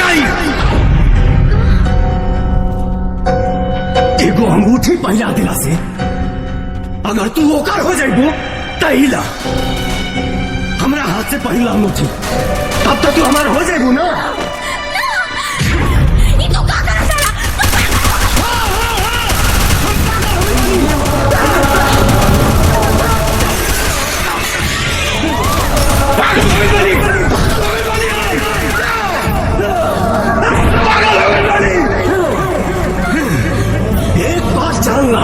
जाई। एगो अंगूठी पहिला दिला से अगर तू ओकर हो जाइबो तहिला हमरा हाथ से पहिला अंगूठी तब तक तू हमारा हो जाइबो ना। एक बात जानना,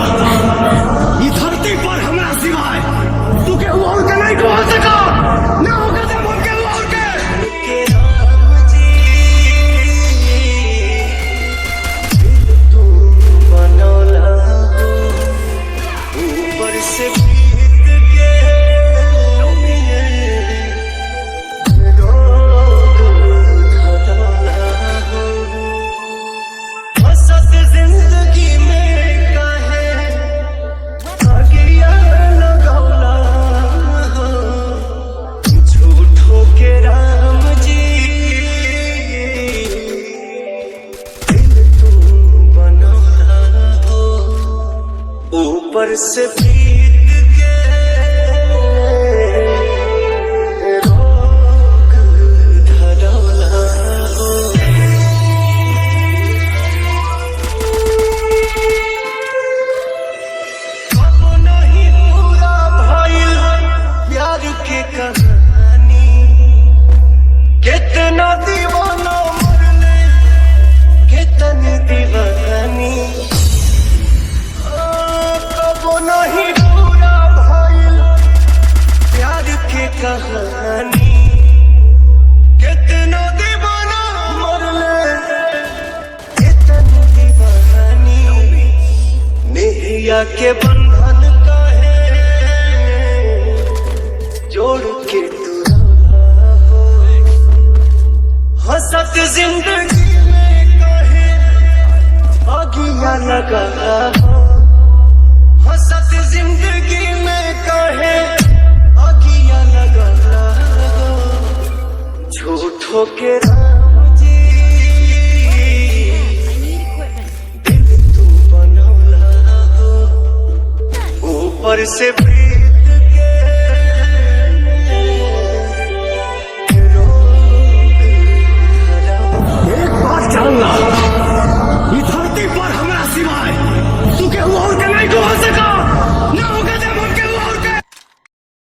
ये धरती पर हमरा सिवाय तू के और के नहीं को हो सका ना होगा जब हम के और के राम जी तू बनौला हो ऊपर से प्रीत के रोग धरौला हो हसत जिंदगी में काहे आगिया लगौला हो झूठो के राम जी दिल तू बनौला हो ऊपर से प्रीत के रोग धरौला हो। कबो नहीं पूरा भइल प्यार के कहानी कितना दीवाना मरले कितनी दीवानी कबो नहीं पूरा भइल प्यार के कहानी कितना दीवाना मरले कितनी दीवानी नेहिया के बंधन काहे जोड़ के तू रहा हो हंसत जिंदगी में काहे आगिया लगा हो हंसत जिंदगी में काहे आगिया लगा हो झूठो के राम जी दिल तू बनौला हो ऊपर से